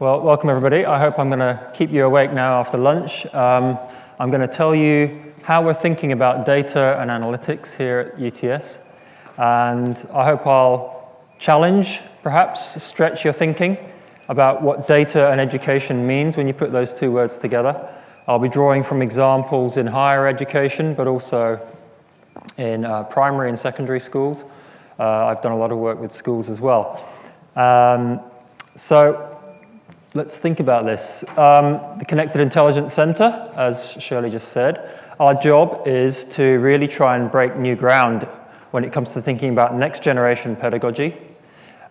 Well, welcome everybody. I hope I'm going to keep you awake now after lunch. I'm going to tell you how we're thinking about data and analytics here at UTS. And I hope I'll challenge, perhaps stretch your thinking about what data and education means when you put those two words together. I'll be drawing from examples in higher education, but also in primary and secondary schools. I've done a lot of work with schools as well. So let's think about this. The Connected Intelligence Center, as Shirley just said, our job is to really try and break new ground when it comes to thinking about next generation pedagogy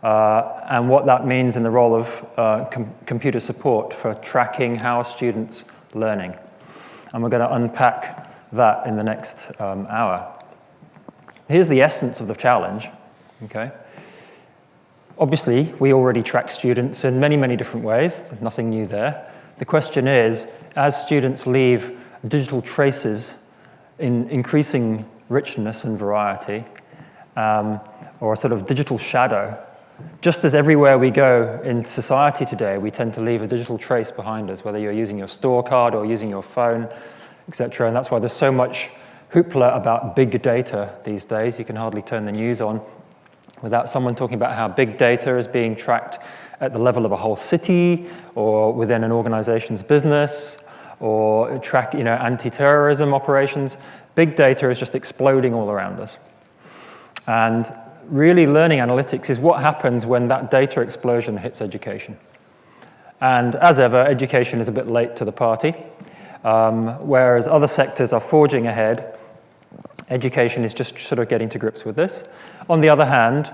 and what that means in the role of computer support for tracking how students are learning. And we're going to unpack that in the next hour. Here's the essence of the challenge, okay? Obviously, we already track students in many, many different ways. There's nothing new there. The question is, as students leave digital traces in increasing richness and variety, or a sort of digital shadow, just as everywhere we go in society today, we tend to leave a digital trace behind us, whether you're using your store card or using your phone, etc. And that's why there's so much hoopla about big data these days. You can hardly turn the news on without someone talking about how big data is being tracked at the level of a whole city or within an organization's business or track, anti-terrorism operations. Big data is just exploding all around us. And really learning analytics is what happens when that data explosion hits education. And as ever, education is a bit late to the party. Whereas other sectors are forging ahead, education is just sort of getting to grips with this. On the other hand,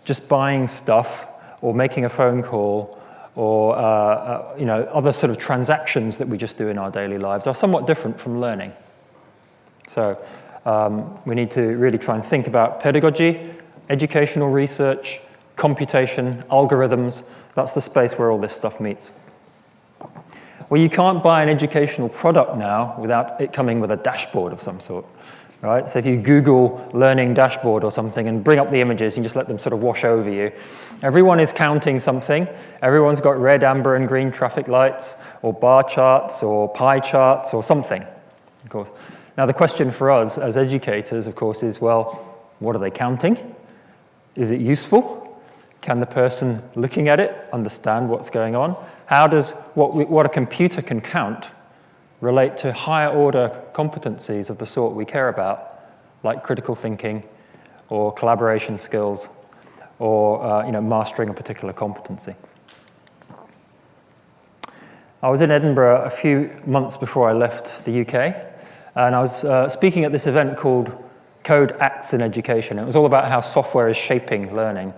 just buying stuff or making a phone call or other sort of transactions that we just do in our daily lives are somewhat different from learning. So we need to really try and think about pedagogy, educational research, computation, algorithms. That's the space where all this stuff meets. Well, you can't buy an educational product now without it coming with a dashboard of some sort, right? So if you Google learning dashboard or something and bring up the images and just let them sort of wash over you, everyone is counting something. Everyone's got red, amber, and green traffic lights or bar charts or pie charts or something, of course. Now, the question for us as educators, of course, is, well, what are they counting? Is it useful? Can the person looking at it understand what's going on? How does what a computer can count relate to higher order competencies of the sort we care about, like critical thinking or collaboration skills or mastering a particular competency? I was in Edinburgh a few months before I left the UK, and I was speaking at this event called Code Acts in Education. It was all about how software is shaping learning.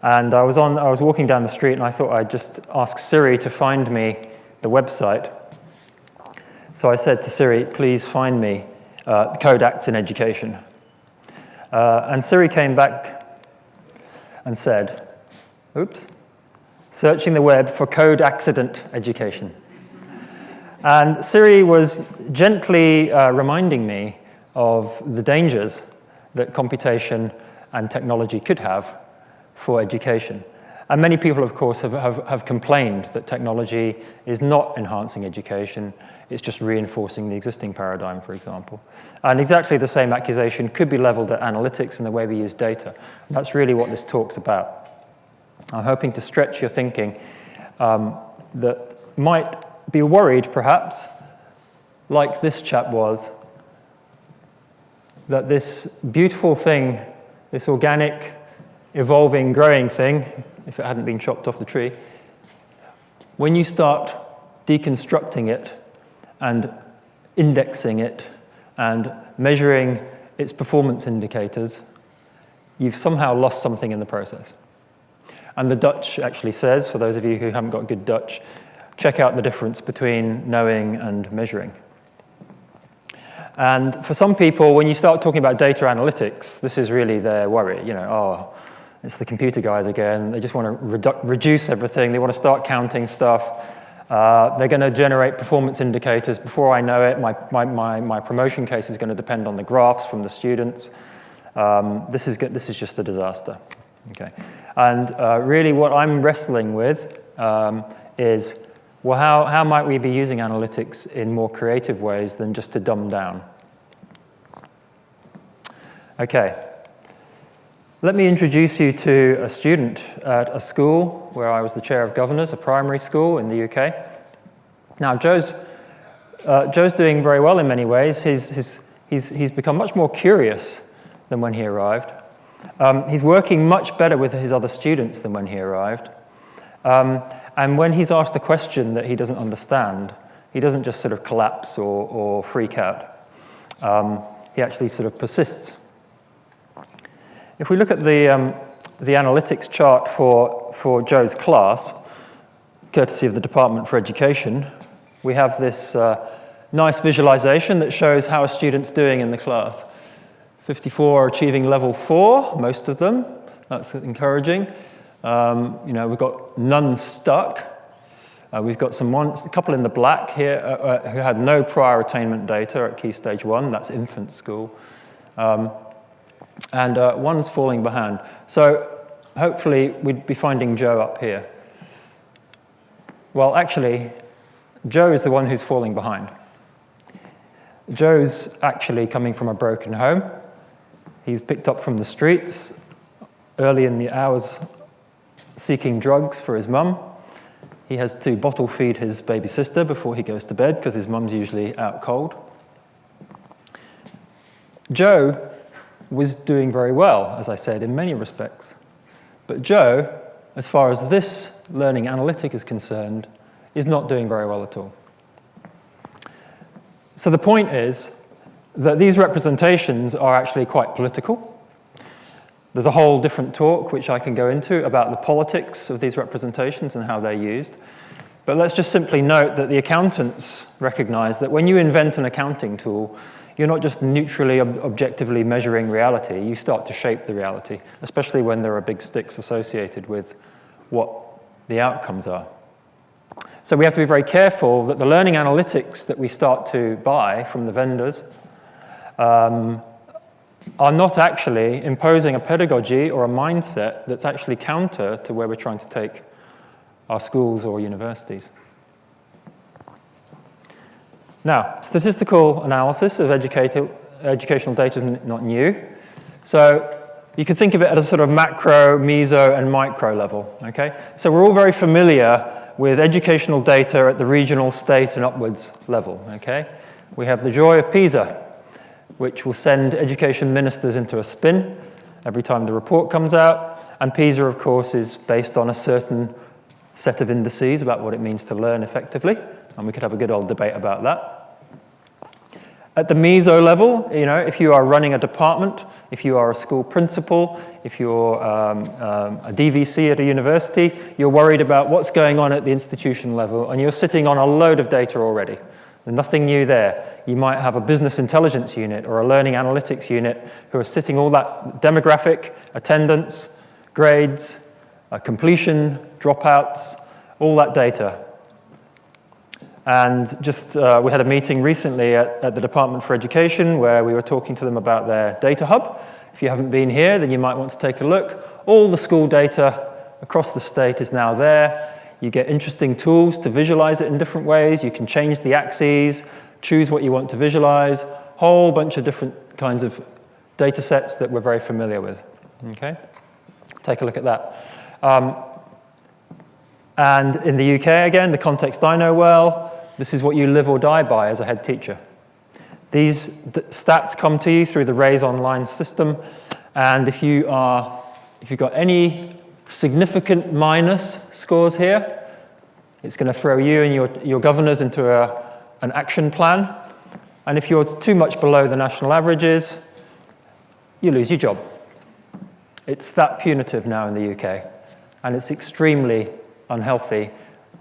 And I was walking down the street, and I thought I'd just ask Siri to find me the website. So I said to Siri, please find me Code Acts in Education. And Siri came back and said, oops, searching the web for code accident education. And Siri was gently reminding me of the dangers that computation and technology could have for education. And many people, of course, have complained that technology is not enhancing education, it's just reinforcing the existing paradigm, for example. And exactly the same accusation could be leveled at analytics and the way we use data. And that's really what this talk's about. I'm hoping to stretch your thinking that might be worried, perhaps, like this chap was, that this beautiful thing, this organic, evolving, growing thing, if it hadn't been chopped off the tree, when you start deconstructing it and indexing it and measuring its performance indicators, you've somehow lost something in the process. And the Dutch actually says, for those of you who haven't got good Dutch, check out the difference between knowing and measuring. And for some people, when you start talking about data analytics, this is really their worry. It's the computer guys again. They just want to reduce everything. They want to start counting stuff. They're going to generate performance indicators. Before I know it, my promotion case is going to depend on the graphs from the students. This is just a disaster. Okay. And really what I'm wrestling with is, well, how might we be using analytics in more creative ways than just to dumb down? Okay. Let me introduce you to a student at a school where I was the chair of governors, a primary school in the UK. Now, Joe's doing very well in many ways. He's become much more curious than when he arrived. He's working much better with his other students than when he arrived. And when he's asked a question that he doesn't understand, he doesn't just sort of collapse or freak out. He actually sort of persists. If we look at the analytics chart for Joe's class, courtesy of the Department for Education, we have this nice visualization that shows how a student's doing in the class. 54 are achieving level 4, most of them. That's encouraging. We've got none stuck. We've got a couple in the black here who had no prior attainment data at Key Stage 1. That's infant school. And one's falling behind. So hopefully we'd be finding Joe up here. Well, actually, Joe is the one who's falling behind. Joe's actually coming from a broken home. He's picked up from the streets early in the hours seeking drugs for his mum. He has to bottle feed his baby sister before he goes to bed because his mum's usually out cold. Joe was doing very well, as I said, in many respects. But Joe, as far as this learning analytic is concerned, is not doing very well at all. So the point is that these representations are actually quite political. There's a whole different talk which I can go into about the politics of these representations and how they're used. But let's just simply note that the accountants recognize that when you invent an accounting tool, you're not just neutrally, objectively measuring reality, you start to shape the reality, especially when there are big sticks associated with what the outcomes are. So we have to be very careful that the learning analytics that we start to buy from the vendors are not actually imposing a pedagogy or a mindset that's actually counter to where we're trying to take our schools or universities. Now, statistical analysis of educational data is not new. So you could think of it at a sort of macro, meso, and micro level, okay? So we're all very familiar with educational data at the regional, state, and upwards level, okay? We have the joy of PISA, which will send education ministers into a spin every time the report comes out. And PISA, of course, is based on a certain set of indices about what it means to learn effectively. And we could have a good old debate about that. At the meso level, if you are running a department, if you are a school principal, if you're a DVC at a university, you're worried about what's going on at the institution level, and you're sitting on a load of data already. There's nothing new there. You might have a business intelligence unit or a learning analytics unit who are sitting all that demographic, attendance, grades, completion, dropouts, all that data. And just we had a meeting recently at the Department for Education where we were talking to them about their data hub. If you haven't been here, then you might want to take a look. All the school data across the state is now there. You get interesting tools to visualize it in different ways. You can change the axes, choose what you want to visualize, whole bunch of different kinds of data sets that we're very familiar with. Okay? Take a look at that. And in the UK, again, the context I know well, this is what you live or die by as a head teacher. These stats come to you through the RAISE online system, and if you've got any significant minus scores here, it's going to throw you and your governors into an action plan. And if you're too much below the national averages, you lose your job. It's that punitive now in the UK, and it's extremely unhealthy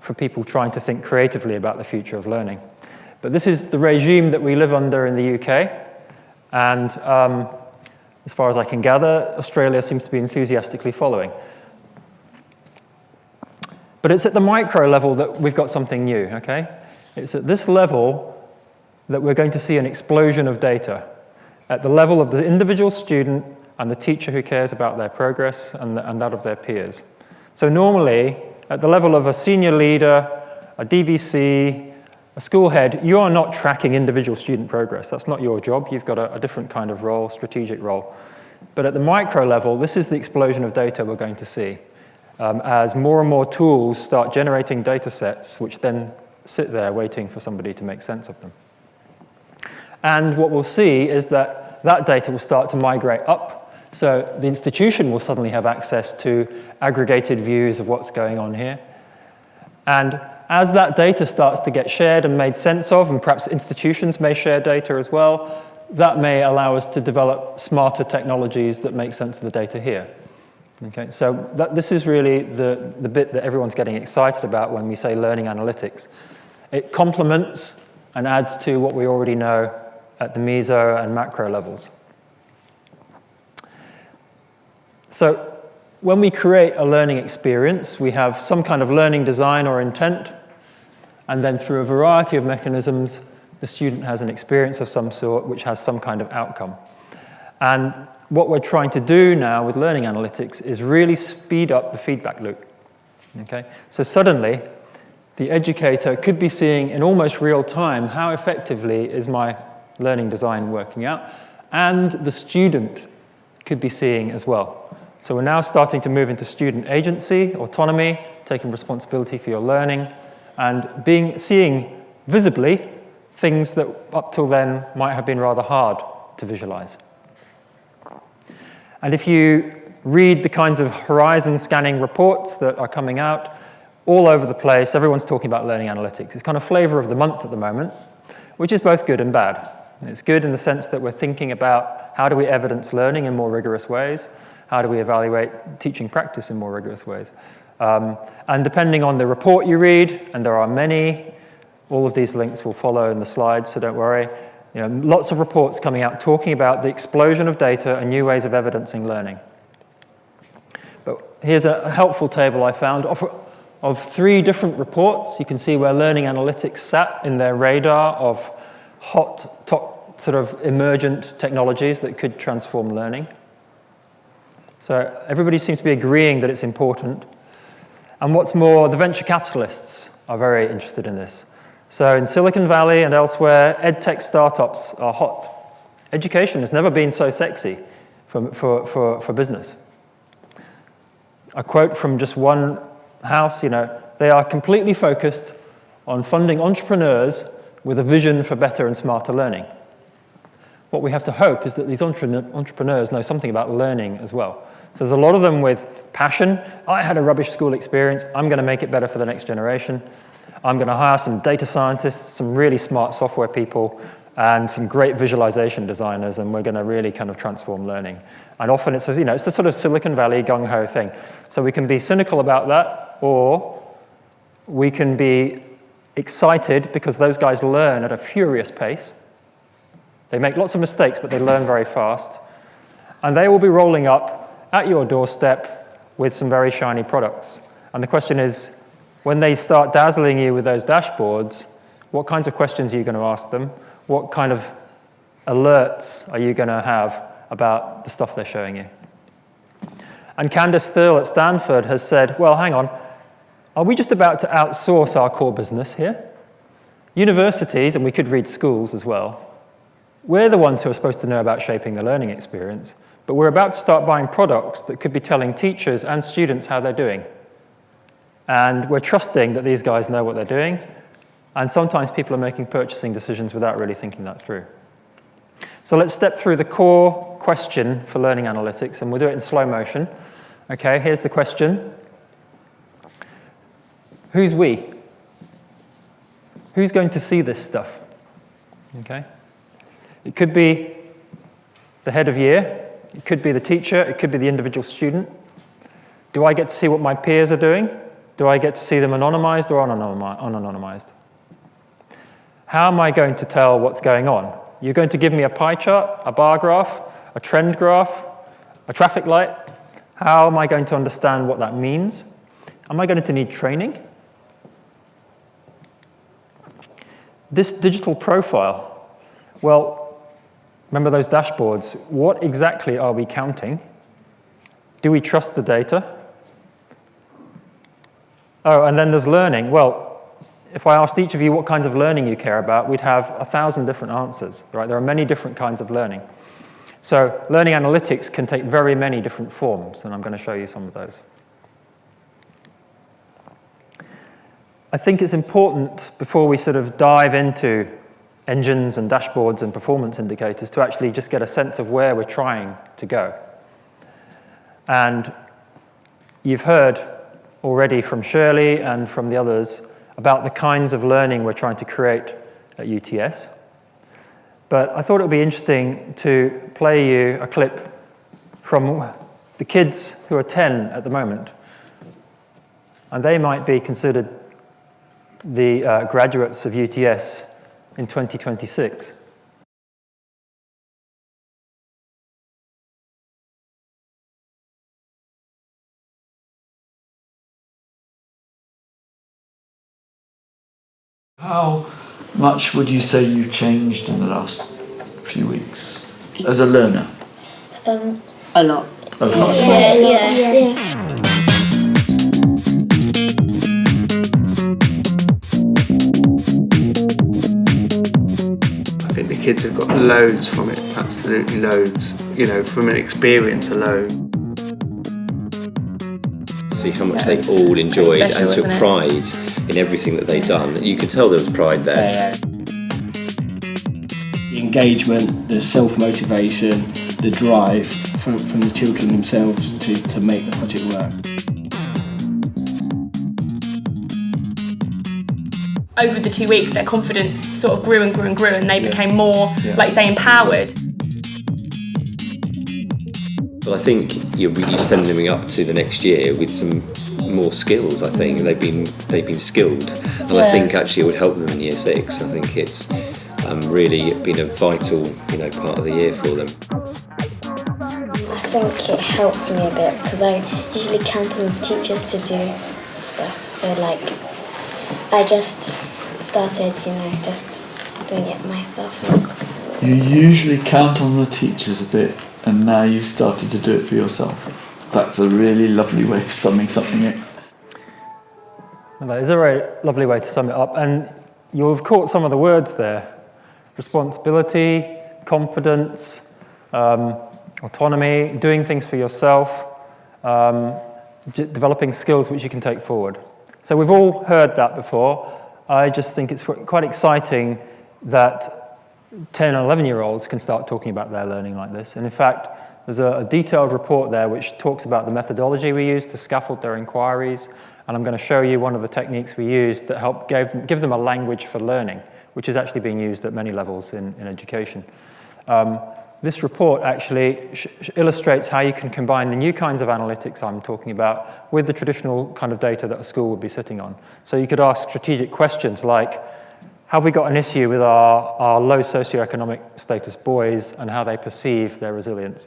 for people trying to think creatively about the future of learning. But this is the regime that we live under in the UK, and as far as I can gather, Australia seems to be enthusiastically following. But it's at the micro level that we've got something new, okay? It's at this level that we're going to see an explosion of data, at the level of the individual student and the teacher who cares about their progress and that of their peers. So normally, at the level of a senior leader, a DVC, a school head, you are not tracking individual student progress. That's not your job. You've got a different kind of role, strategic role. But at the micro level, this is the explosion of data we're going to see as more and more tools start generating data sets which then sit there waiting for somebody to make sense of them. And what we'll see is that that data will start to migrate up. So the institution will suddenly have access to aggregated views of what's going on here. And as that data starts to get shared and made sense of, and perhaps institutions may share data as well, that may allow us to develop smarter technologies that make sense of the data here. Okay, so this is really the bit that everyone's getting excited about when we say learning analytics. It complements and adds to what we already know at the meso and macro levels. So when we create a learning experience, we have some kind of learning design or intent, and then through a variety of mechanisms, the student has an experience of some sort which has some kind of outcome. And what we're trying to do now with learning analytics is really speed up the feedback loop. Okay? So suddenly, the educator could be seeing in almost real time how effectively is my learning design working out, and the student could be seeing as well. So we're now starting to move into student agency, autonomy, taking responsibility for your learning, and seeing visibly things that up till then might have been rather hard to visualize. And if you read the kinds of horizon scanning reports that are coming out all over the place, everyone's talking about learning analytics. It's kind of flavor of the month at the moment, which is both good and bad. It's good in the sense that we're thinking about how do we evidence learning in more rigorous ways, how do we evaluate teaching practice in more rigorous ways. And depending on the report you read, and there are many, all of these links will follow in the slides, so don't worry. You know, lots of reports coming out talking about the explosion of data and new ways of evidencing learning. But here's a helpful table I found of 3 different reports. You can see where learning analytics sat in their radar of hot, top, sort of emergent technologies that could transform learning. So everybody seems to be agreeing that it's important. And what's more, the venture capitalists are very interested in this. So in Silicon Valley and elsewhere, edtech startups are hot. Education has never been so sexy for business. A quote from just one house, they are completely focused on funding entrepreneurs with a vision for better and smarter learning. What we have to hope is that these entrepreneurs know something about learning as well. So there's a lot of them with passion. I had a rubbish school experience. I'm going to make it better for the next generation. I'm going to hire some data scientists, some really smart software people, and some great visualization designers, and we're going to really kind of transform learning. And often it's the sort of Silicon Valley gung-ho thing. So we can be cynical about that, or we can be excited because those guys learn at a furious pace. They make lots of mistakes, but they learn very fast. And they will be rolling up at your doorstep with some very shiny products. And the question is, when they start dazzling you with those dashboards, what kinds of questions are you going to ask them? What kind of alerts are you going to have about the stuff they're showing you? And Candace Thill at Stanford has said, well, hang on, are we just about to outsource our core business here? Universities, and we could read schools as well, we're the ones who are supposed to know about shaping the learning experience, but we're about to start buying products that could be telling teachers and students how they're doing. And we're trusting that these guys know what they're doing, and sometimes people are making purchasing decisions without really thinking that through. So let's step through the core question for learning analytics, and we'll do it in slow motion. Okay, here's the question. Who's we? Who's going to see this stuff? Okay. It could be the head of year, it could be the teacher, it could be the individual student. Do I get to see what my peers are doing? Do I get to see them anonymized or unanonymized? How am I going to tell what's going on? You're going to give me a pie chart, a bar graph, a trend graph, a traffic light. How am I going to understand what that means? Am I going to need training? This digital profile, well, remember those dashboards? What exactly are we counting? Do we trust the data? Oh, and then there's learning. Well, if I asked each of you what kinds of learning you care about, we'd have 1,000 different answers, right? There are many different kinds of learning. So learning analytics can take very many different forms, and I'm going to show you some of those. I think it's important, before we sort of dive into engines and dashboards and performance indicators, to actually just get a sense of where we're trying to go. And you've heard already from Shirley and from the others about the kinds of learning we're trying to create at UTS. But I thought it would be interesting to play you a clip from the kids who are 10 at the moment. And they might be considered the graduates of UTS in 2026. How much would you say you've changed in the last few weeks as a learner? A lot. A lot. Yeah. I think the kids have got loads from it, absolutely loads, you know, from an experience alone. See how much they all enjoyed and took pride in everything that they'd done. You could tell there was pride there. The engagement, the self-motivation, the drive from the children themselves to make the project work. Over the 2 weeks, their confidence sort of grew and grew and grew, and they became more, like you say, empowered. But I think you're sending them up to the next year with some more skills. I think they've been skilled, and I think actually it would help them in year 6. I think it's really been a vital, part of the year for them. I think it helped me a bit because I usually count on teachers to do stuff. So I just started, just doing it myself. You usually count on the teachers a bit, and now you've started to do it for yourself. That's a really lovely way of summing something up. Well, that is a very lovely way to sum it up. And you'll have caught some of the words there. Responsibility, confidence, autonomy, doing things for yourself, developing skills which you can take forward. So we've all heard that before. I just think it's quite exciting that 10 and 11-year-olds can start talking about their learning like this. And in fact, there's a detailed report there which talks about the methodology we use to scaffold their inquiries. And I'm going to show you one of the techniques we used that help give them a language for learning, which is actually being used at many levels in education. This report actually illustrates how you can combine the new kinds of analytics I'm talking about with the traditional kind of data that a school would be sitting on. So you could ask strategic questions like, have we got an issue with our low socioeconomic status boys and how they perceive their resilience?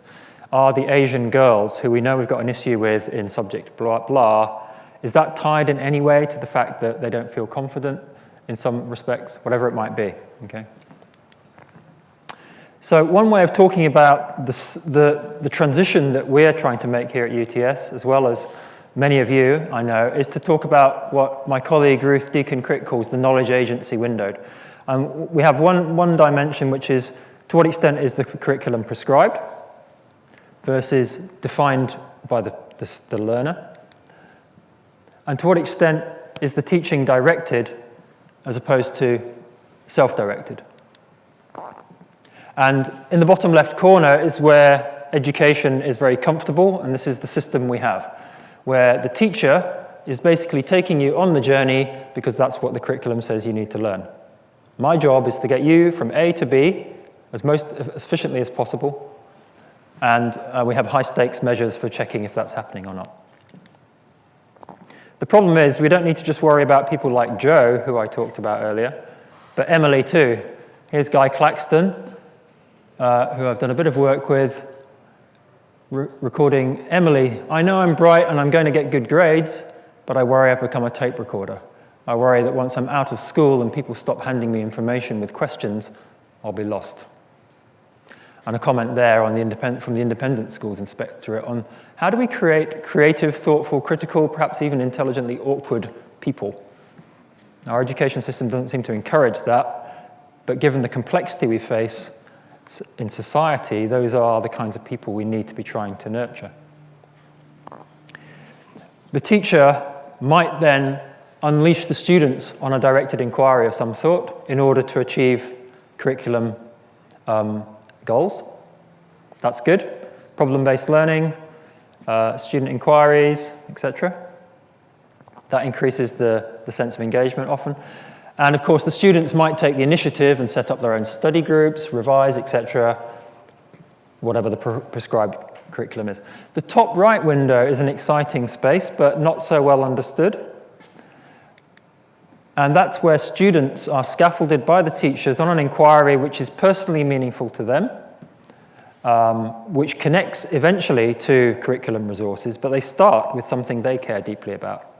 Are the Asian girls, who we know we've got an issue with in subject blah, blah, is that tied in any way to the fact that they don't feel confident in some respects, whatever it might be, okay? So one way of talking about the transition that we're trying to make here at UTS, as well as many of you, I know, is to talk about what my colleague Ruth Deacon-Crick calls the knowledge agency window. We have one dimension, which is to what extent is the curriculum prescribed versus defined by the learner, and to what extent is the teaching directed as opposed to self-directed. And in the bottom left corner is where education is very comfortable, and this is the system we have, where the teacher is basically taking you on the journey because that's what the curriculum says you need to learn. My job is to get you from A to B as efficiently as possible, and we have high stakes measures for checking if that's happening or not. The problem is we don't need to just worry about people like Joe, who I talked about earlier, but Emily too. Here's Guy Claxton, who I've done a bit of work with, recording Emily. I know I'm bright and I'm going to get good grades, but I worry I've become a tape recorder. I worry that once I'm out of school and people stop handing me information with questions, I'll be lost. And a comment there on from the Independent Schools Inspectorate on how do we create creative, thoughtful, critical, perhaps even intelligently awkward people. Our education system doesn't seem to encourage that, but given the complexity we face in society, those are the kinds of people we need to be trying to nurture. The teacher might then unleash the students on a directed inquiry of some sort in order to achieve curriculum goals. That's good. Problem-based learning, student inquiries, etc. That increases the sense of engagement often. And of course, the students might take the initiative and set up their own study groups, revise, etc., whatever the prescribed curriculum is. The top right window is an exciting space, but not so well understood. And that's where students are scaffolded by the teachers on an inquiry which is personally meaningful to them, which connects eventually to curriculum resources, but they start with something they care deeply about.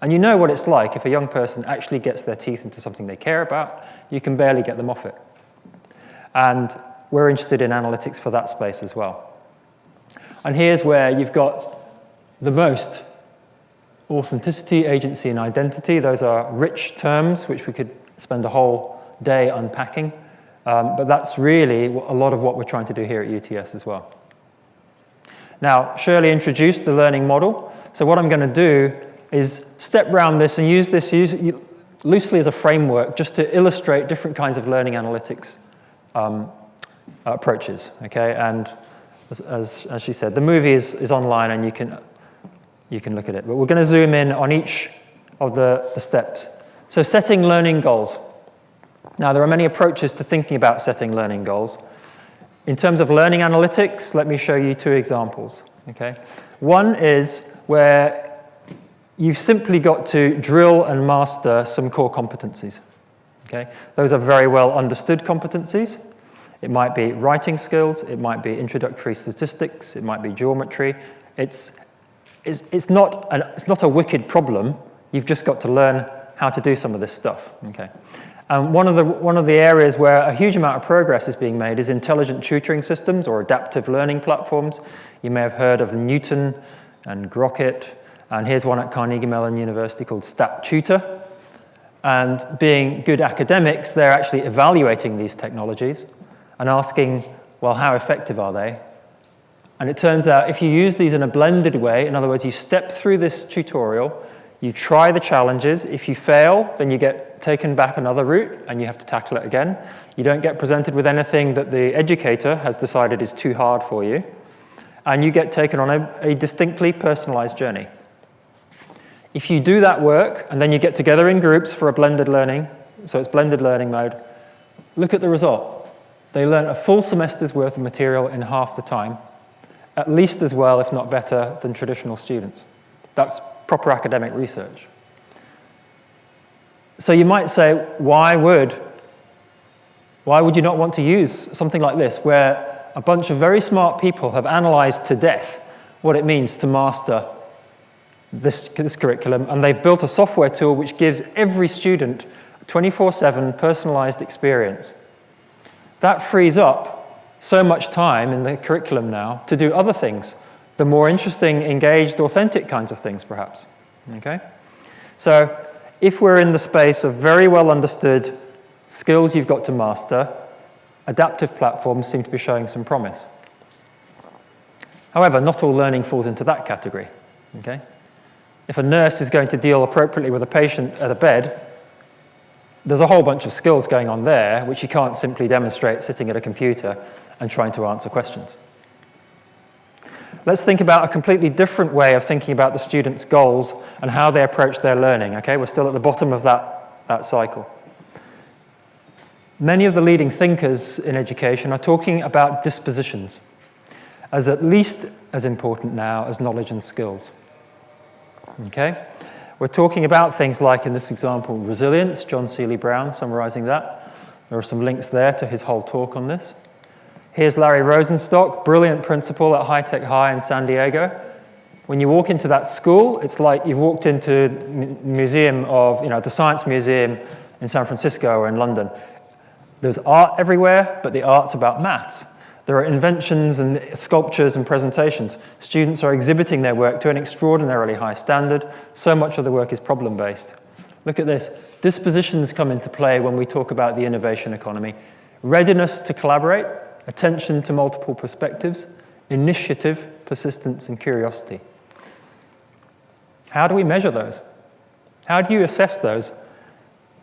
And you know what it's like if a young person actually gets their teeth into something they care about, you can barely get them off it. And we're interested in analytics for that space as well. And here's where you've got the most authenticity, agency, and identity. Those are rich terms which we could spend a whole day unpacking. But that's really a lot of what we're trying to do here at UTS as well. Now, Shirley introduced the learning model. So what I'm going to do is step around this and use this loosely as a framework just to illustrate different kinds of learning analytics approaches. Okay, and as she said, the movie is online and you can look at it. But we're going to zoom in on each of the steps. So setting learning goals. Now, there are many approaches to thinking about setting learning goals. In terms of learning analytics, let me show you two examples. Okay, one is where you've simply got to drill and master some core competencies. Okay, those are very well understood competencies. It might be writing skills, it might be introductory statistics, it might be geometry. It's not a wicked problem. You've just got to learn how to do some of this stuff. Okay. One of the areas where a huge amount of progress is being made is intelligent tutoring systems or adaptive learning platforms. You may have heard of Newton and Grocket, and here's one at Carnegie Mellon University called Stat Tutor. And being good academics, they're actually evaluating these technologies and asking, well, how effective are they? And it turns out if you use these in a blended way, in other words, you step through this tutorial, you try the challenges. If you fail, then you get taken back another route and you have to tackle it again. You don't get presented with anything that the educator has decided is too hard for you. And you get taken on a distinctly personalized journey. If you do that work and then you get together in groups for a blended learning, so it's blended learning mode, look at the result. They learn a full semester's worth of material in half the time, at least as well, if not better, than traditional students. That's proper academic research. So you might say, why would you not want to use something like this, where a bunch of very smart people have analyzed to death what it means to master this curriculum, and they've built a software tool which gives every student a 24/7 personalized experience. That frees up so much time in the curriculum now to do other things, the more interesting, engaged, authentic kinds of things, perhaps. Okay? So if we're in the space of very well understood skills you've got to master, adaptive platforms seem to be showing some promise. However, not all learning falls into that category. Okay? If a nurse is going to deal appropriately with a patient at a bed, there's a whole bunch of skills going on there which you can't simply demonstrate sitting at a computer and trying to answer questions. Let's think about a completely different way of thinking about the students' goals and how they approach their learning. Okay, we're still at the bottom of that cycle. Many of the leading thinkers in education are talking about dispositions as at least as important now as knowledge and skills. Okay? We're talking about things like, in this example, resilience, John Seeley Brown summarizing that. There are some links there to his whole talk on this. Here's Larry Rosenstock, brilliant principal at High Tech High in San Diego. When you walk into that school, it's like you've walked into the Science Museum in San Francisco or in London. There's art everywhere, but the art's about maths. There are inventions and sculptures and presentations. Students are exhibiting their work to an extraordinarily high standard. So much of the work is problem-based. Look at this. Dispositions come into play when we talk about the innovation economy. Readiness to collaborate, attention to multiple perspectives, initiative, persistence, and curiosity. How do we measure those? How do you assess those?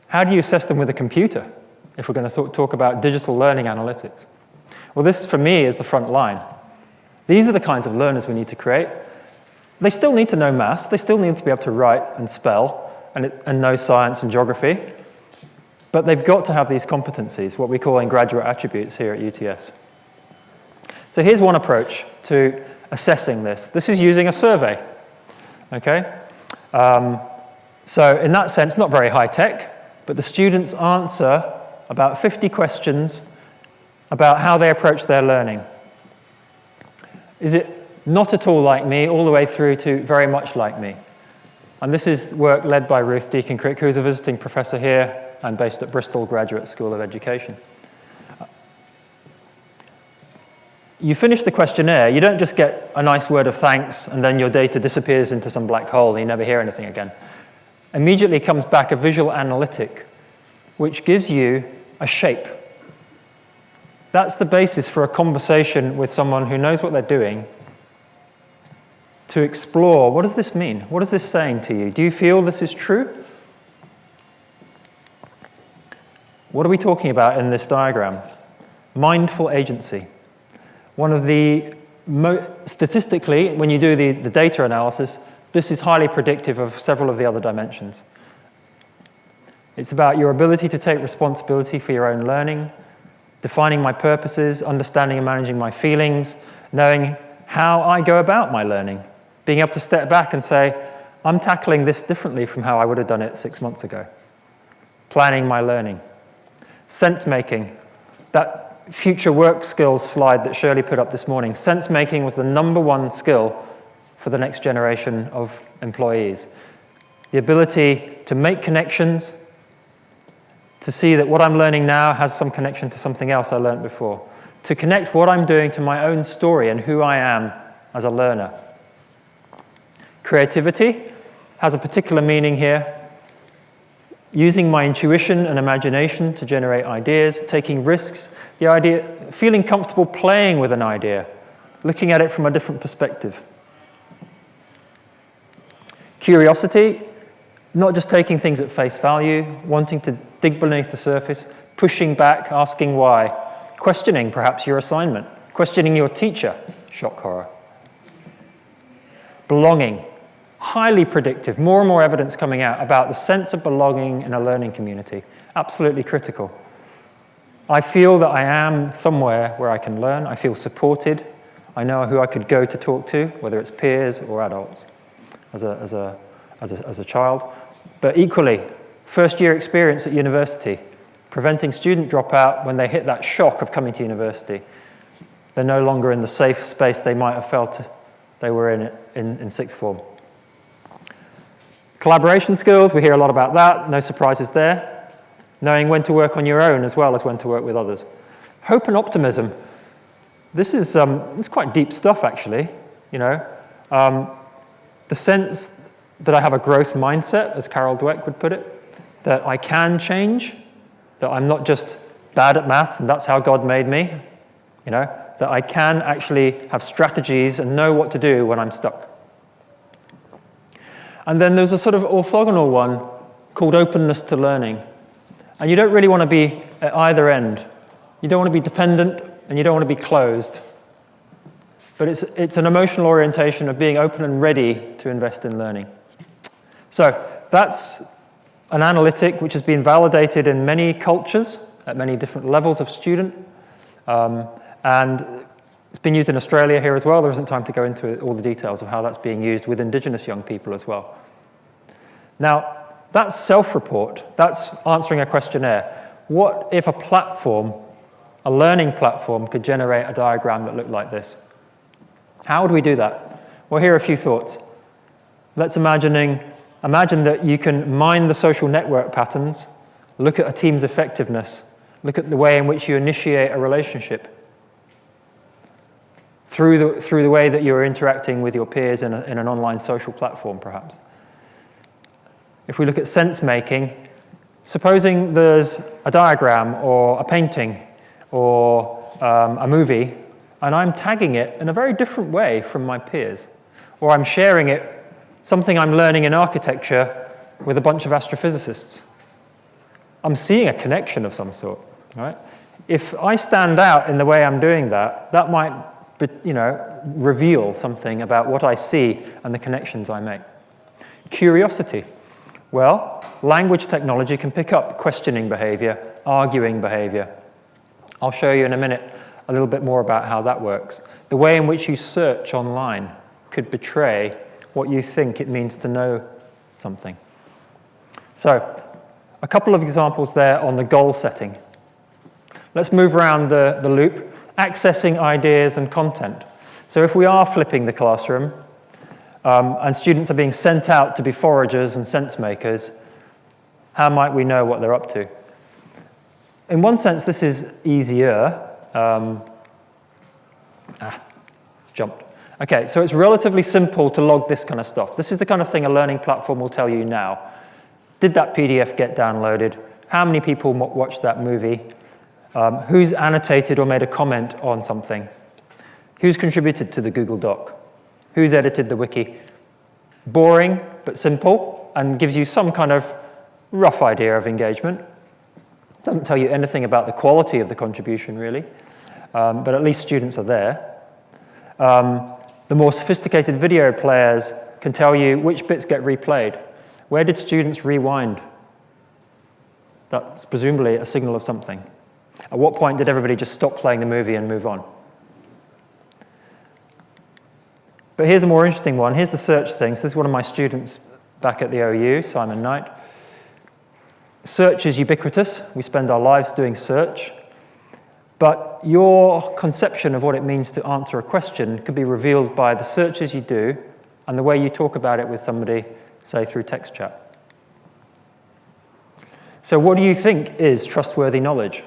How do you assess them with a computer if we're going to talk about digital learning analytics? Well, this, for me, is the front line. These are the kinds of learners we need to create. They still need to know maths. They still need to be able to write and spell and know science and geography. But they've got to have these competencies, what we call in graduate attributes here at UTS. So here's one approach to assessing this. This is using a survey. Okay? So in that sense, not very high tech, but the students answer about 50 questions about how they approach their learning. Is it not at all like me, all the way through to very much like me? And this is work led by Ruth Deacon-Crick, who's a visiting professor here and based at Bristol Graduate School of Education. You finish the questionnaire, you don't just get a nice word of thanks and then your data disappears into some black hole and you never hear anything again. Immediately comes back a visual analytic, which gives you a shape. That's the basis for a conversation with someone who knows what they're doing, to explore, what does this mean? What is this saying to you? Do you feel this is true? What are we talking about in this diagram? Mindful agency. One of the, statistically, when you do the data analysis, this is highly predictive of several of the other dimensions. It's about your ability to take responsibility for your own learning, defining my purposes, understanding and managing my feelings, knowing how I go about my learning, being able to step back and say, I'm tackling this differently from how I would have done it 6 months ago. Planning my learning. Sensemaking, that future work skills slide that Shirley put up this morning. Sensemaking was the #1 skill for the next generation of employees. The ability to make connections, to see that what I'm learning now has some connection to something else I learned before. To connect what I'm doing to my own story and who I am as a learner. Creativity has a particular meaning here. Using my intuition and imagination to generate ideas, taking risks, the idea, feeling comfortable playing with an idea, looking at it from a different perspective. Curiosity, not just taking things at face value, wanting to dig beneath the surface, pushing back, asking why, questioning perhaps your assignment, questioning your teacher, shock horror. Belonging, highly predictive, more and more evidence coming out about the sense of belonging in a learning community, absolutely critical. I feel that I am somewhere where I can learn, I feel supported, I know who I could go to talk to, whether it's peers or adults, as a child. But equally, first year experience at university, preventing student dropout when they hit that shock of coming to university. They're no longer in the safe space they might have felt they were in sixth form. Collaboration skills, we hear a lot about that, no surprises there. Knowing when to work on your own as well as when to work with others. Hope and optimism. This is quite deep stuff, actually. You know, the sense that I have a growth mindset, as Carol Dweck would put it, that I can change, that I'm not just bad at maths and that's how God made me. You know, that I can actually have strategies and know what to do when I'm stuck. And then there's a sort of orthogonal one called openness to learning. And you don't really want to be at either end. You don't want to be dependent and you don't want to be closed. But it's an emotional orientation of being open and ready to invest in learning. So that's an analytic which has been validated in many cultures at many different levels of student. And it's been used in Australia here as well. There isn't time to go into all the details of how that's being used with Indigenous young people as well. Now, that's self-report. That's answering a questionnaire. What if a platform, a learning platform, could generate a diagram that looked like this? How would we do that? Well, here are a few thoughts. Let's imagine that you can mine the social network patterns, look at a team's effectiveness, look at the way in which you initiate a relationship, through the way that you're interacting with your peers in an online social platform, perhaps. if we look at sense-making, supposing there's a diagram or a painting or a movie, and I'm tagging it in a very different way from my peers, or I'm sharing it, something I'm learning in architecture with a bunch of astrophysicists. I'm seeing a connection of some sort, right? If I stand out in the way I'm doing that, that might, reveal something about what I see and the connections I make. Curiosity. Well, language technology can pick up questioning behavior, arguing behavior. I'll show you in a minute a little bit more about how that works. The way in which you search online could betray what you think it means to know something. So, a couple of examples there on the goal setting. Let's move around the loop, accessing ideas and content. So if we are flipping the classroom, and students are being sent out to be foragers and sense makers, how might we know what they're up to? In one sense, this is easier. It's jumped. Okay, so it's relatively simple to log this kind of stuff. This is the kind of thing a learning platform will tell you now. Did that PDF get downloaded? How many people watched that movie? Who's annotated or made a comment on something? Who's contributed to the Google Doc? Who's edited the wiki? Boring, but simple, and gives you some kind of rough idea of engagement. Doesn't tell you anything about the quality of the contribution, really, but at least students are there. The more sophisticated video players can tell you which bits get replayed. Where did students rewind? That's presumably a signal of something. At what point did everybody just stop playing the movie and move on? But here's a more interesting one. Here's the search thing. So this is one of my students back at the OU, Simon Knight. Search is ubiquitous. We spend our lives doing search. But your conception of what it means to answer a question could be revealed by the searches you do and the way you talk about it with somebody, say, through text chat. So what do you think is trustworthy knowledge?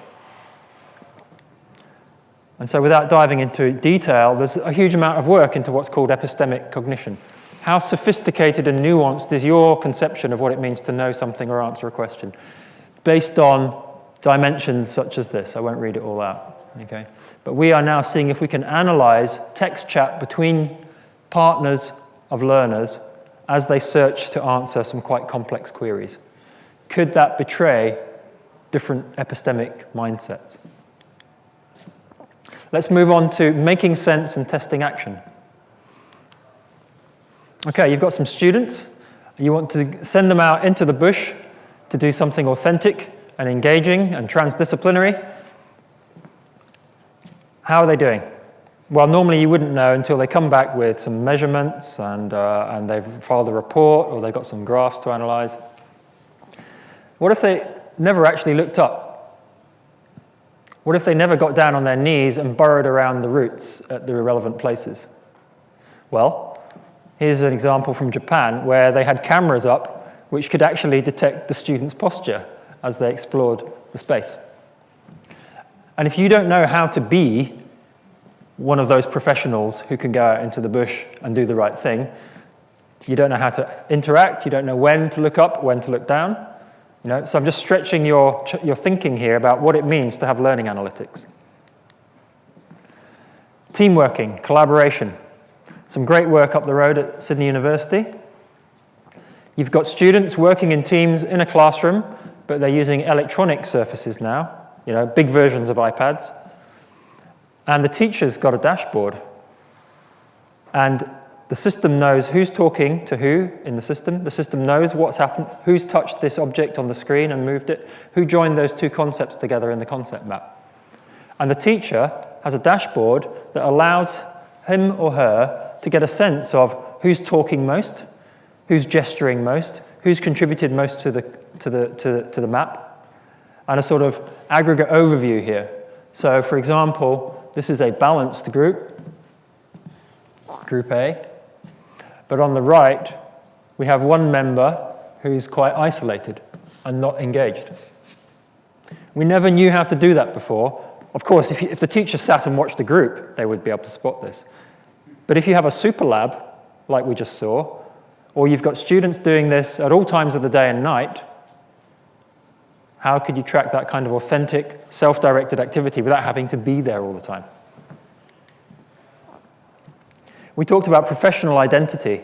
And so without diving into detail, there's a huge amount of work into what's called epistemic cognition. How sophisticated and nuanced is your conception of what it means to know something or answer a question? Based on dimensions such as this. I won't read it all out, okay? But we are now seeing if we can analyze text chat between partners of learners as they search to answer some quite complex queries. Could that betray different epistemic mindsets? Let's move on to making sense and testing action. Okay, you've got some students. You want to send them out into the bush to do something authentic and engaging and transdisciplinary. How are they doing? Well, normally you wouldn't know until they come back with some measurements and they've filed a report or they've got some graphs to analyze. What if they never actually looked up? What if they never got down on their knees and burrowed around the roots at the irrelevant places? Well, here's an example from Japan where they had cameras up which could actually detect the students' posture as they explored the space. And if you don't know how to be one of those professionals who can go out into the bush and do the right thing, you don't know how to interact, you don't know when to look up, when to look down. So I'm just stretching your thinking here about what it means to have learning analytics. Teamworking, collaboration. Some great work up the road at Sydney University. You've got students working in teams in a classroom, but they're using electronic surfaces now, big versions of iPads. And the teacher's got a dashboard. And the system knows who's talking to who in the system. The system knows what's happened, who's touched this object on the screen and moved it, who joined those two concepts together in the concept map. And the teacher has a dashboard that allows him or her to get a sense of who's talking most, who's gesturing most, who's contributed most to the map, and a sort of aggregate overview here. So, for example, this is a balanced group, Group A. But on the right, we have one member who's quite isolated and not engaged. We never knew how to do that before. Of course, if the teacher sat and watched the group, they would be able to spot this. But if you have a Superlab, like we just saw, or you've got students doing this at all times of the day and night, how could you track that kind of authentic, self-directed activity without having to be there all the time? We talked about professional identity.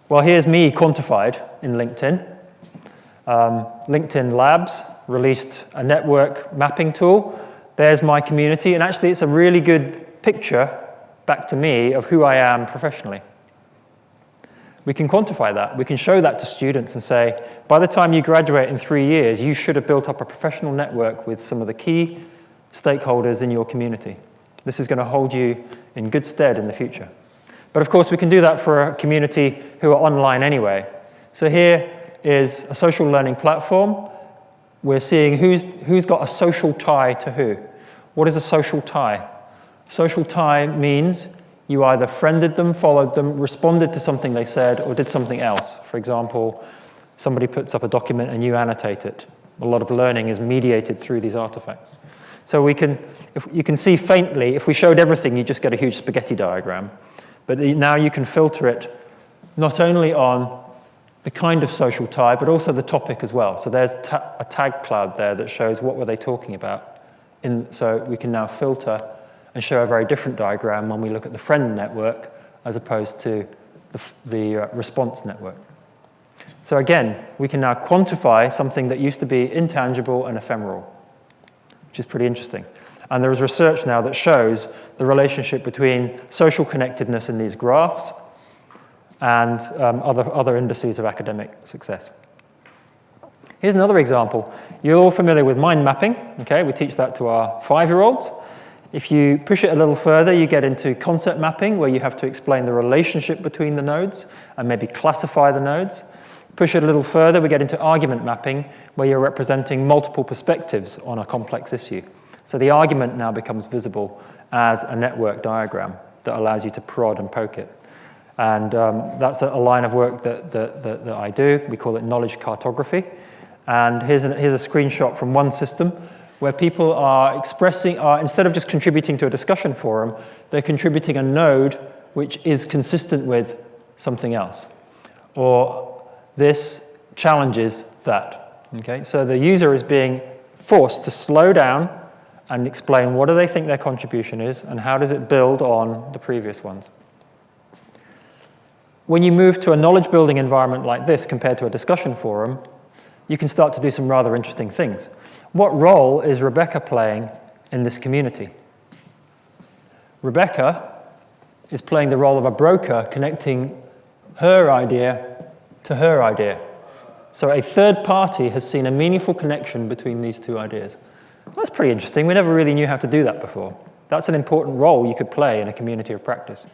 Well, here's me quantified in LinkedIn. LinkedIn Labs released a network mapping tool. There's my community, and actually it's a really good picture back to me of who I am professionally. We can quantify that. We can show that to students and say, by the time you graduate in 3 years, you should have built up a professional network with some of the key stakeholders in your community. This is going to hold you in good stead in the future. But of course, we can do that for a community who are online anyway. So here is a social learning platform. We're seeing who's got a social tie to who. What is a social tie? Social tie means you either friended them, followed them, responded to something they said, or did something else. For example, somebody puts up a document and you annotate it. A lot of learning is mediated through these artifacts. So we can, if you can see faintly, if we showed everything, you just get a huge spaghetti diagram. But now you can filter it not only on the kind of social tie, but also the topic as well. So there's a tag cloud there that shows what were they talking about. So we can now filter and show a very different diagram when we look at the friend network as opposed to the response network. So again, we can now quantify something that used to be intangible and ephemeral, which is pretty interesting. And there is research now that shows the relationship between social connectedness in these graphs and other indices of academic success. Here's another example. You're all familiar with mind mapping. Okay, we teach that to our 5-year-olds. If you push it a little further, you get into concept mapping, where you have to explain the relationship between the nodes and maybe classify the nodes. Push it a little further, we get into argument mapping, where you're representing multiple perspectives on a complex issue. So the argument now becomes visible as a network diagram that allows you to prod and poke it. And that's a line of work that I do. We call it knowledge cartography. And here's a screenshot from one system where people are instead of just contributing to a discussion forum, they're contributing a node which is consistent with something else. Or this challenges that. Okay? So the user is being forced to slow down and explain what do they think their contribution is and how does it build on the previous ones. When you move to a knowledge building environment like this compared to a discussion forum, you can start to do some rather interesting things. What role is Rebecca playing in this community? Rebecca is playing the role of a broker connecting her idea to her idea. So a third party has seen a meaningful connection between these two ideas. That's pretty interesting. We never really knew how to do that before. That's an important role you could play in a community of practice.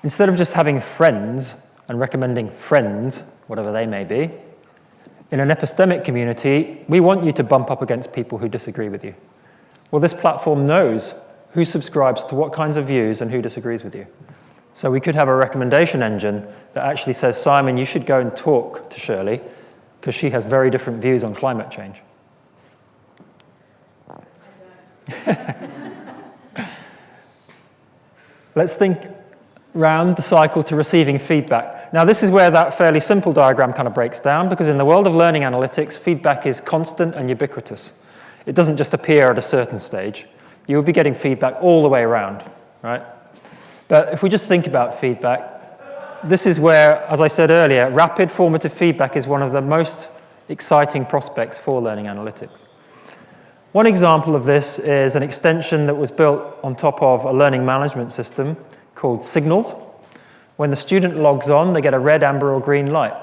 Instead of just having friends and recommending friends, whatever they may be, in an epistemic community, we want you to bump up against people who disagree with you. Well, this platform knows who subscribes to what kinds of views and who disagrees with you. So we could have a recommendation engine that actually says, Simon, you should go and talk to Shirley because she has very different views on climate change. Let's think round the cycle to receiving feedback. Now, this is where that fairly simple diagram kind of breaks down, because in the world of learning analytics, feedback is constant and ubiquitous. It doesn't just appear at a certain stage. You'll be getting feedback all the way around, right? But if we just think about feedback, this is where, as I said earlier, rapid formative feedback is one of the most exciting prospects for learning analytics. One example of this is an extension that was built on top of a learning management system called Signals. When the student logs on, they get a red, amber, or green light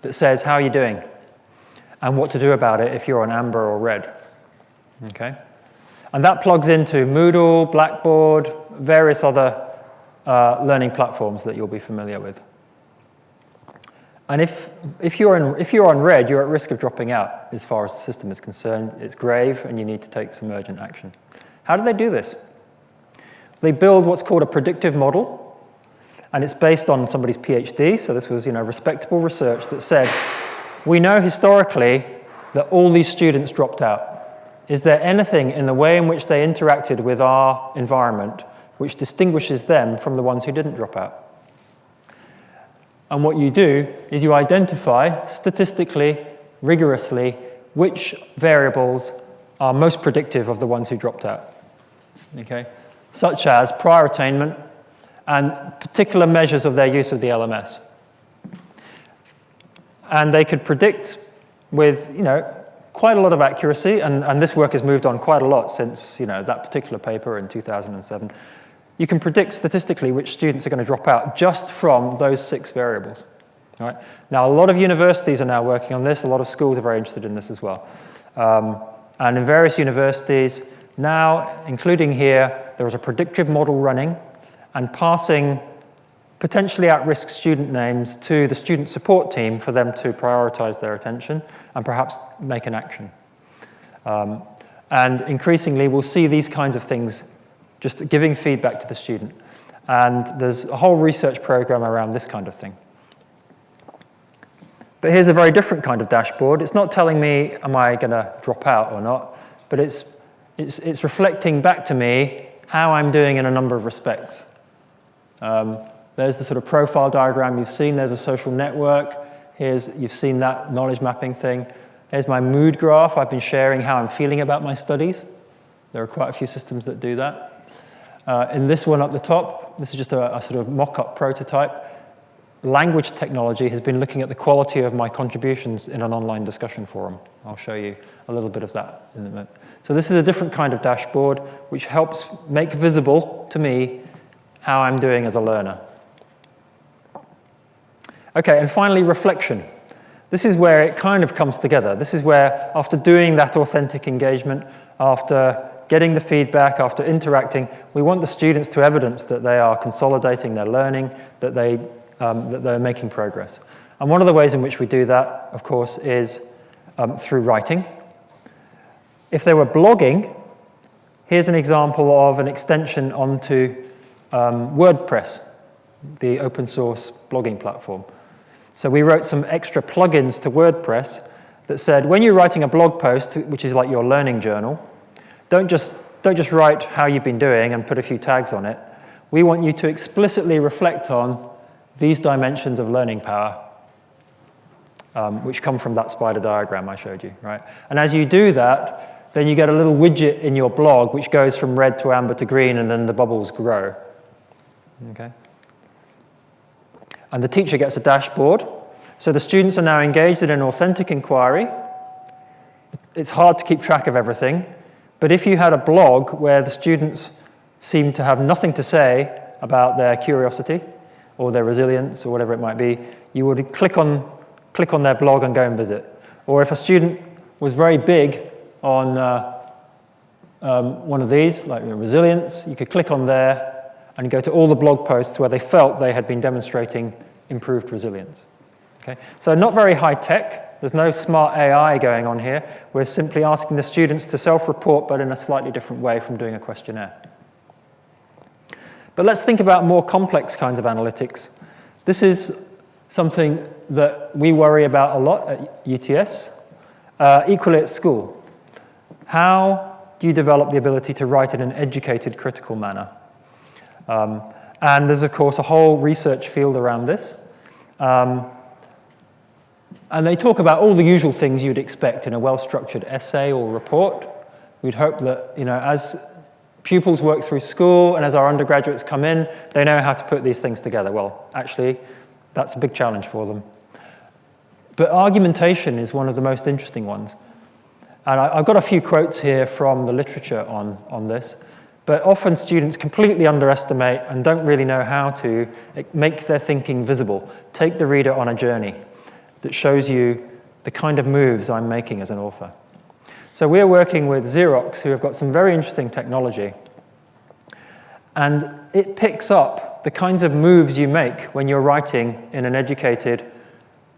that says, how are you doing? And what to do about it if you're on amber or red. Okay? And that plugs into Moodle, Blackboard, various other learning platforms that you'll be familiar with. And if you're on red, you're at risk of dropping out as far as the system is concerned. It's grave, and you need to take some urgent action. How do they do this? They build what's called a predictive model, and it's based on somebody's PhD. So this was, respectable research that said, we know historically that all these students dropped out. Is there anything in the way in which they interacted with our environment which distinguishes them from the ones who didn't drop out? And what you do is you identify statistically, rigorously, which variables are most predictive of the ones who dropped out, okay? Such as prior attainment and particular measures of their use of the LMS. And they could predict with, quite a lot of accuracy, and this work has moved on quite a lot since, that particular paper in 2007. You can predict statistically which students are going to drop out just from those 6 variables. All right? Now, a lot of universities are now working on this. A lot of schools are very interested in this as well. And in various universities, now, including here, there is a predictive model running and passing potentially at-risk student names to the student support team for them to prioritize their attention and perhaps make an action. And increasingly, we'll see these kinds of things just giving feedback to the student. And there's a whole research program around this kind of thing. But here's a very different kind of dashboard. It's not telling me, am I going to drop out or not, but it's reflecting back to me how I'm doing in a number of respects. There's the sort of profile diagram you've seen. There's a social network. You've seen that knowledge mapping thing. There's my mood graph. I've been sharing how I'm feeling about my studies. There are quite a few systems that do that. In this one up the top, this is just a sort of mock-up prototype. Language technology has been looking at the quality of my contributions in an online discussion forum. I'll show you a little bit of that in a minute. So this is a different kind of dashboard which helps make visible to me how I'm doing as a learner. Okay, and finally, reflection. This is where it kind of comes together. This is where, after doing that authentic engagement, after getting the feedback, after interacting, we want the students to evidence that they are consolidating their learning, that they're making progress. And one of the ways in which we do that, of course, is through writing. If they were blogging, here's an example of an extension onto WordPress, the open source blogging platform. So we wrote some extra plugins to WordPress that said, when you're writing a blog post, which is like your learning journal, don't just write how you've been doing and put a few tags on it. We want you to explicitly reflect on these dimensions of learning power, which come from that spider diagram I showed you, right? And as you do that, then you get a little widget in your blog which goes from red to amber to green, and then the bubbles grow, okay? And the teacher gets a dashboard. So the students are now engaged in an authentic inquiry. It's hard to keep track of everything, but if you had a blog where the students seem to have nothing to say about their curiosity or their resilience or whatever it might be, you would click on their blog and go and visit. Or if a student was very big on one of these, like resilience, you could click on there and go to all the blog posts where they felt they had been demonstrating improved resilience. Okay? So not very high tech. There's no smart AI going on here. We're simply asking the students to self-report, but in a slightly different way from doing a questionnaire. But let's think about more complex kinds of analytics. This is something that we worry about a lot at UTS, equally at school. How do you develop the ability to write in an educated, critical manner? And there's, of course, a whole research field around this. And they talk about all the usual things you'd expect in a well-structured essay or report. We'd hope that, as pupils work through school and as our undergraduates come in, they know how to put these things together. Well, actually, that's a big challenge for them. But argumentation is one of the most interesting ones. And I've got a few quotes here from the literature on this. But often students completely underestimate and don't really know how to make their thinking visible. Take the reader on a journey that shows you the kind of moves I'm making as an author. So we're working with Xerox, who have got some very interesting technology. And it picks up the kinds of moves you make when you're writing in an educated,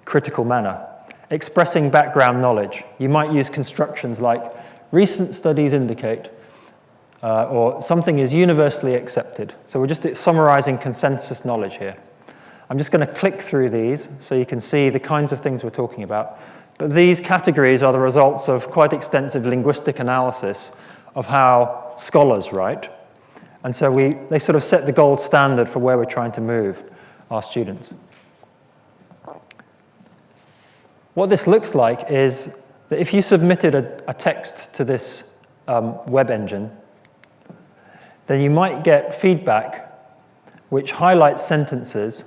critical manner, expressing background knowledge. You might use constructions like, recent studies indicate, or something is universally accepted. So we're just summarizing consensus knowledge here. I'm just going to click through these so you can see the kinds of things we're talking about. But these categories are the results of quite extensive linguistic analysis of how scholars write. And so they sort of set the gold standard for where we're trying to move our students. What this looks like is that if you submitted a text to this web engine, then you might get feedback which highlights sentences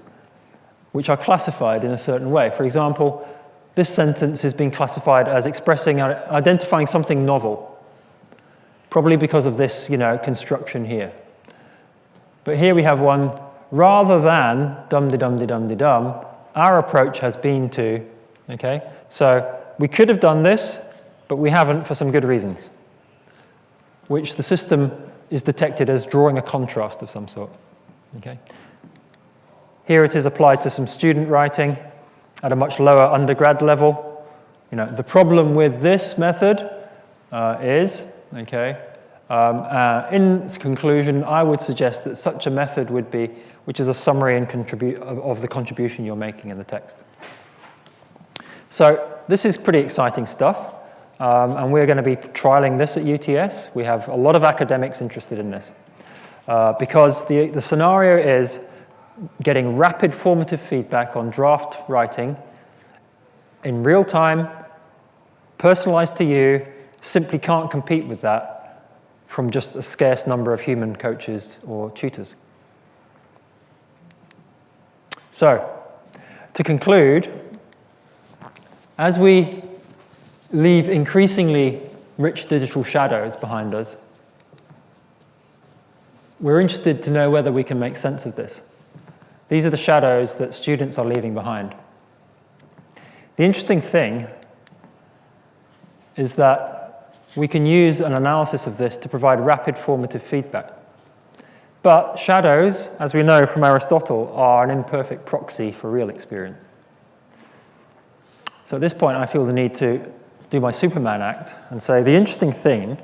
which are classified in a certain way. For example, this sentence is being classified as identifying something novel, probably because of this, construction here. But here we have one, rather than dum-de-dum-de-dum-de-dum, our approach has been to, okay? So we could have done this, but we haven't for some good reasons, which the system is detected as drawing a contrast of some sort, okay? Here it is applied to some student writing at a much lower undergrad level. The problem with this method is, okay, in conclusion, I would suggest that such a method would be, which is a summary and of the contribution you're making in the text. So this is pretty exciting stuff, and we're going to be trialing this at UTS. We have a lot of academics interested in this, because the scenario is getting rapid formative feedback on draft writing in real time, personalized to you, simply can't compete with that from just a scarce number of human coaches or tutors. So, to conclude, as we leave increasingly rich digital shadows behind us, we're interested to know whether we can make sense of this. These are the shadows that students are leaving behind. The interesting thing is that we can use an analysis of this to provide rapid formative feedback. But shadows, as we know from Aristotle, are an imperfect proxy for real experience. So at this point, I feel the need to do my Superman act and say the interesting thing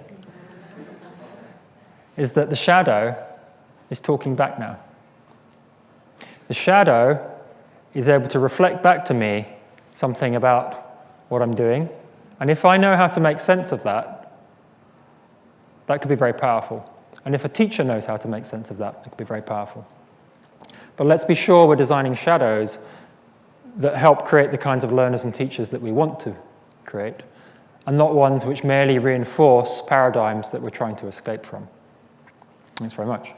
is that the shadow is talking back now. The shadow is able to reflect back to me something about what I'm doing. And if I know how to make sense of that, that could be very powerful. And if a teacher knows how to make sense of that, it could be very powerful. But let's be sure we're designing shadows that help create the kinds of learners and teachers that we want to create, and not ones which merely reinforce paradigms that we're trying to escape from. Thanks very much.